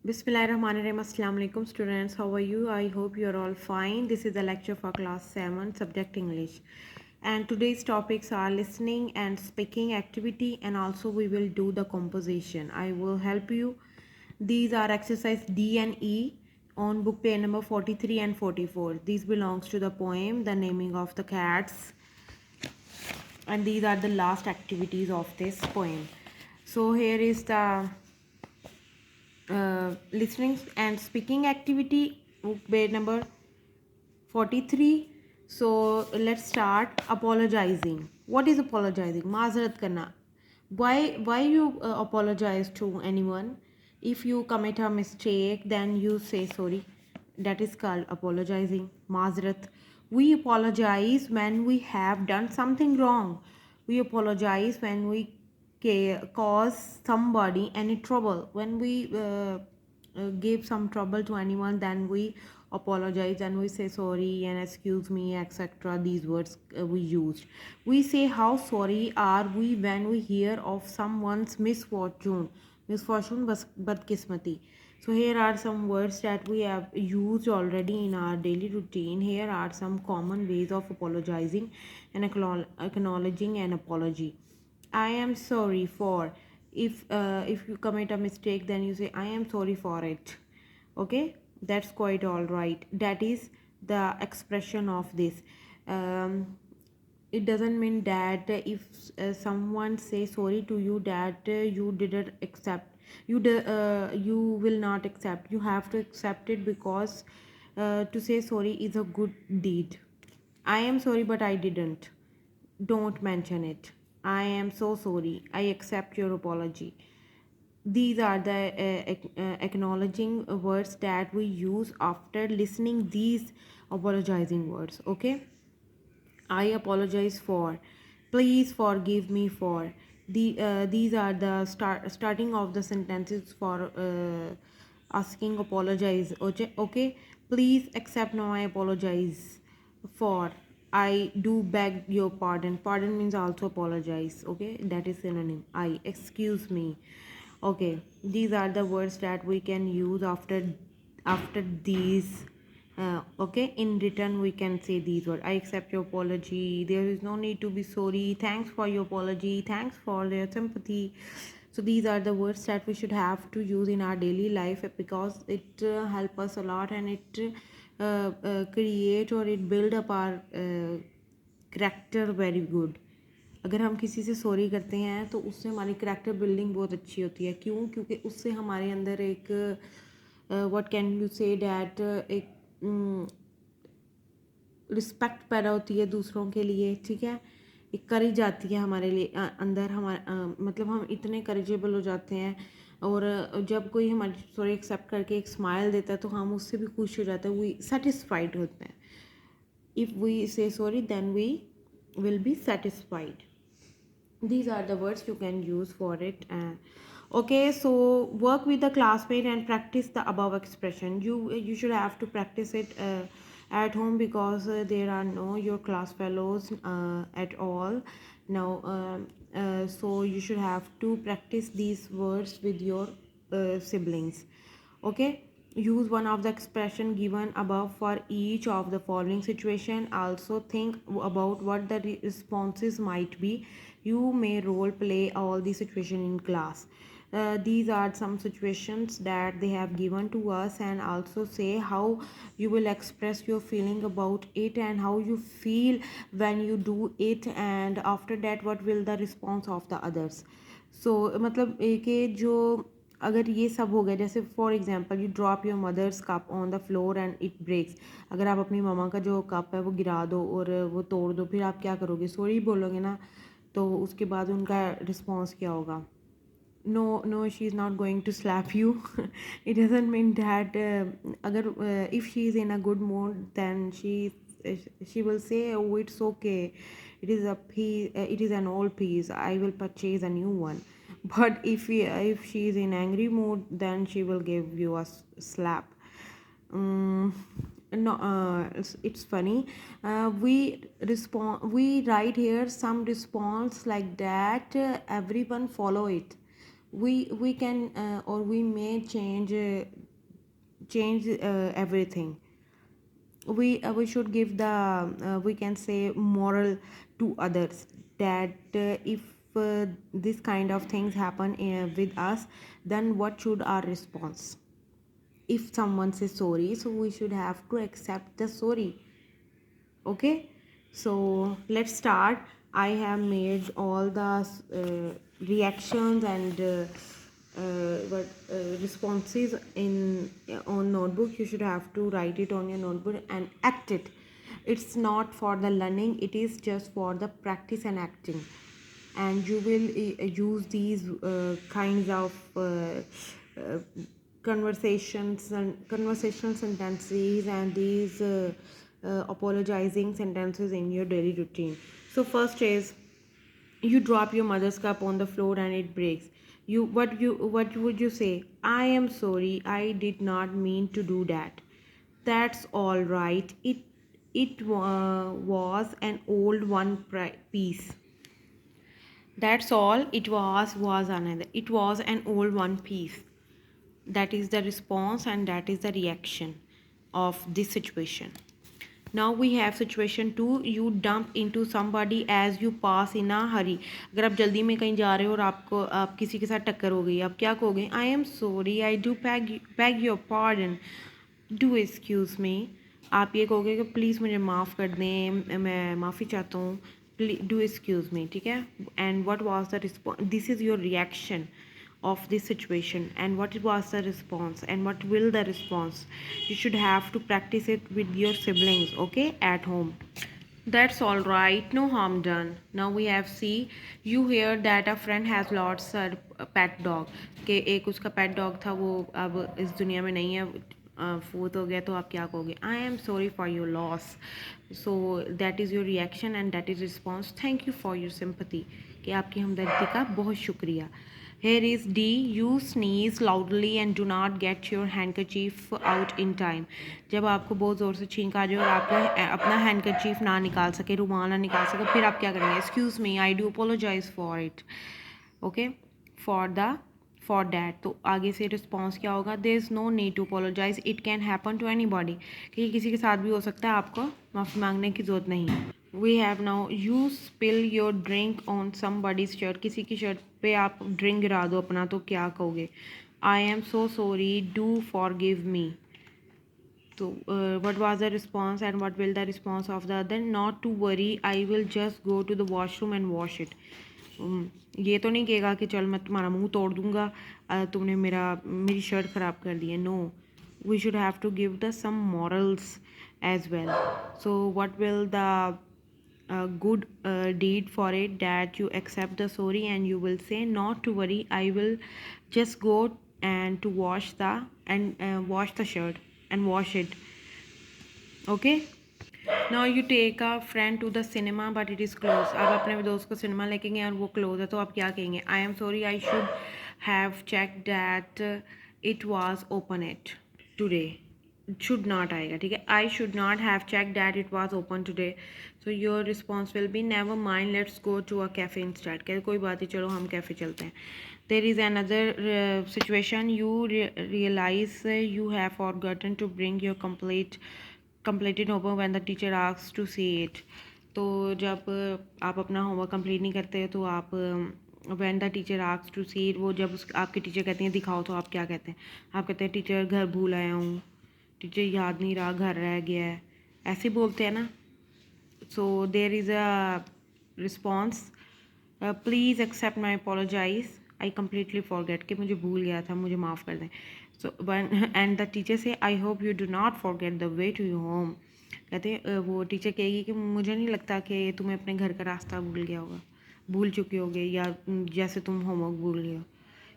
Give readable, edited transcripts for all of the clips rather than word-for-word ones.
Bismillahirrahmanirrahim. Assalamu alaikum students. How are you? I hope you are all fine. This is the lecture for class 7 subject English. And today's topics are listening and speaking activity, and also we will do the composition. I will help you. These are exercise D and E on book page number 43 and 44. These belongs to the poem The Naming of the Cats, and these are the last activities of this poem. So here is the listening and speaking activity, page number 43. So let's start. Apologizing. What is apologizing? Maazrat karna. Why you apologize to anyone? If you commit a mistake, then you say sorry. That is called apologizing. Maazrat. We apologize when we have done something wrong. We apologize when we cause somebody any trouble. When we give some trouble to anyone, then we apologize and we say sorry and excuse me, etc. These words we used. We say how sorry are we when we hear of someone's misfortune, badkismati. So here are some words that we have used already in our daily routine. Here are some common ways of apologizing and acknowledging an apology. I am sorry for. If you commit a mistake, then you say I am sorry for it. Okay, that's quite all right. That is the expression of this. Um, it doesn't mean that if someone say sorry to you, that you didn't accept, you will not accept. You have to accept it, because to say sorry is a good deed. I am sorry but I didn't. Don't mention it. I am so sorry. I accept your apology. These are the acknowledging words that we use after listening these apologizing words. Okay. I apologize for. Please forgive me for. These are the starting of the sentences for asking apologize. Okay, okay. Please accept my apologize for. I do beg your pardon. Pardon means also apologize. Okay, that is synonym. I excuse me. Okay, these are the words that we can use after these. Okay, in return we can say these words. I accept your apology. There is no need to be sorry. Thanks for your apology. Thanks for their sympathy. So these are the words that we should have to use in our daily life, because it help us a lot, and it create or it build up our character very good. अगर हम किसी से sorry करते हैं तो उससे हमारी character building बहुत अच्छी होती है. क्यों? क्योंकि उससे हमारे अंदर एक what can you say that एक रिस्पेक्ट पैदा होती है दूसरों के लिए. ठीक है, एक करेज आती है हमारे लिए अंदर. मतलब हम इतने करेजेबल हो जाते हैं, और जब कोई हमारी सॉरी एक्सेप्ट करके एक स्माइल देता है तो हम उससे भी खुश हो जाते हैं. वी सेटिस्फाइड होते हैं. If we say sorry, then we will be satisfied. These are the words you can use for it. Okay, so work with the classmate and practice the above expression. You should have to practice it at home, because there are no your class fellows at all now. So you should have to practice these words with your siblings. Okay, use one of the expression given above for each of the following situation. Also think about what the responses might be. You may role play all the situation in class. These are some situations that they have given to us, and also say how you will express your feeling about it and how you feel when you do it, and after that what will the response of the others. So मतलब कि जो अगर ये सब हो गया, जैसे for example you drop your mother's cup on the floor and it breaks. अगर आप अपनी ममा का जो कप है वो गिरा दो और वो तोड़ दो, फिर आप क्या करोगे? सॉरी बोलोगे ना. तो उसके बाद उनका रिस्पॉन्स क्या होगा? No, she is not going to slap you. It doesn't mean that agar if she is in a good mood, then she will say, oh, it's okay, it is a piece, it is an old piece, I will purchase a new one. But if she is in angry mood, then she will give you a slap. um, no, it's funny. We write here some response like that, everyone follow it. we can or we may change everything. We should give the we can say moral to others, that if this kind of things happen with us, then what should our response? If someone says sorry, so we should have to accept the sorry. Okay, so let's start. I have made all the reactions and what responses in on notebook. You should have to write it on your notebook and act it. It's not for the learning, it is just for the practice and acting. And you will use these kinds of uh, conversations and conversational sentences and these apologizing sentences in your daily routine. So first is, you drop your mother's cup on the floor and it breaks. What would you say? I am sorry, I did not mean to do that. That's all right. It was an old piece. That's all it was another. It was an old one piece. That is the response and that is the reaction of this situation. Now we have situation 2. You dump into somebody as you pass in a hurry. अगर आप जल्दी में कहीं जा रहे हो और आप किसी के साथ टक्कर हो गई, आप क्या कहोगे? I am sorry, I do beg your pardon, do excuse me. आप ये कहोगे कि प्लीज़ मुझे माफ़ कर दें, मैं माफ़ी चाहता हूँ, डू एक्सक्यूज़ मी, ठीक है. And what was the response? This is your reaction of this situation, and what was the response and what will the response. You should have to practice it with your siblings, okay, at home. That's all right, no harm done. Now we have see, you hear that a friend has lost her pet dog. कि एक उसका pet dog था, वो अब इस दुनिया में नहीं है, फोत हो गया. तो आप क्या कहोगे? I am sorry for your loss. So that is your reaction and that is response. Thank you for your sympathy, कि आपकी हमदर्दी का बहुत शुक्रिया. Here is D. You sneeze loudly and do not get your handkerchief out in time. जब आपको बहुत ज़ोर से छींक आ जाए और आप अपना हैंडकरचीफ ना निकाल सके, रुमाल ना निकाल सके, फिर आप क्या करेंगे? Excuse me, I do apologise for it. Okay, for that. तो आगे से रिस्पॉन्स क्या होगा? There is no need to apologise, it can happen to anybody. कि किसी के साथ भी हो सकता है, आपको माफ़ी मांगने की ज़रूरत नहीं है. We have now, you spill your drink on somebody's shirt. किसी की शर्ट पे आप ड्रिंक गिरा दो अपना, तो क्या कहोगे? I am so sorry, do forgive me. तो what was the response and what will the response of the other? Not to worry, I will just go to the washroom and wash it. ये तो नहीं कहेगा कि चल मैं तुम्हारा मुंह तोड़ दूंगा, तुमने मेरी शर्ट ख़राब कर दी है. No, we should have to give the some morals as well. So what will the good deed for it? That you accept the sorry and you will say, not to worry, I will just go and to wash the shirt and wash it. Okay, now you take a friend to the cinema but it is closed. आप अपने दोस्त को cinema लेके गए और वो close है, तो आप क्या कहेंगे? I am sorry, I should have checked that it was open it today. Should not आएगा, ठीक है. I should not have checked that it was open today. So your response will be, never mind, let's go to a cafe instead. क्या कोई बात नहीं, चलो हम cafe चलते हैं. There is another situation. You realize you have forgotten to bring your completed homework when the teacher asks to see it. तो जब आप अपना होमवर्क कंप्लीट नहीं करते, तो आप when the teacher asks to see it, वो जब आपके टीचर कहते हैं दिखाओ, तो आप क्या कहते हैं? आप कहते हैं टीचर घर भूल आया हूँ, टीचर याद नहीं रहा, घर रह गया है, ऐसे बोलते हैं ना. So there is a response, please accept my apologise, I completely forget, कि मुझे भूल गया था, मुझे माफ़ कर दें. सो एंड द टीचर से, I hope you do not forget the way to your home. कहते वो टीचर कहेगी कि मुझे नहीं लगता कि तुम्हें अपने घर का रास्ता भूल चुके होगे, या जैसे तुम होमवर्क भूल गए हो.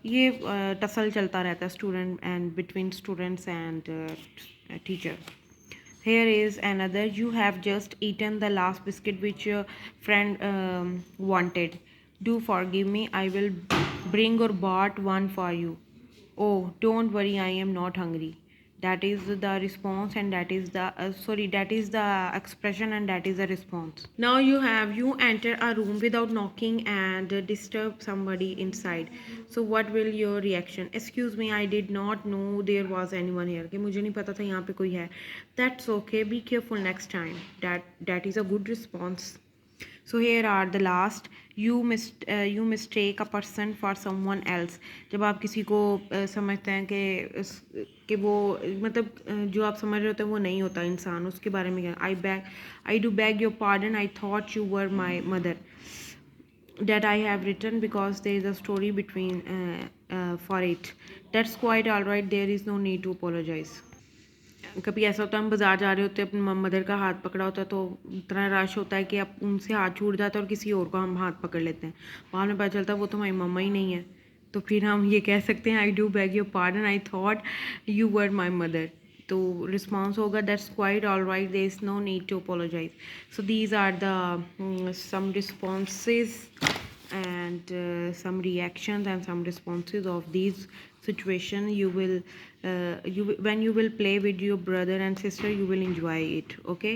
ये टसल चलता रहता है student and between students and teacher. Here is another, you have just eaten the last biscuit which your friend wanted. Do forgive me, I will bring or bought one for you. Oh, don't worry, I am not hungry. that is the response, and that is the that is the expression, and that is the response. Now you enter a room without knocking and disturb somebody inside. So what will your reaction? Excuse me, I did not know there was anyone here, कि मुझे नहीं पता था यहाँ पे कोई है. That's okay, be careful next time. That is a good response. So here are the last. You mistake a person for someone else. जब आप किसी को समझते हैं कि वो मतलब जो आप समझ रहे होते हैं वो नहीं होता इंसान, उसके बारे में क्या. I do beg your pardon, I thought you were my mother. That I have written because there is a story between for it. That's quite alright, there is no need to apologize. कभी ऐसा होता है हम बाज़ार जा रहे होते हैं, अपनी मदर का हाथ पकड़ा होता है तो इतना रश होता है कि अब उनसे हाथ छूट जाता है और किसी और को हम हाथ पकड़ लेते हैं. बाद में पता चलता है वो तो हमारी मम्मा ही नहीं है. तो फिर हम ये कह सकते हैं I do beg your pardon, I thought you were my mother. तो रिस्पॉन्स होगा that's quite all right, there is no need to apologise. So these are the some responses and some reactions and some responses of these situation. You will when you will play with your brother and sister, you will enjoy it. Okay.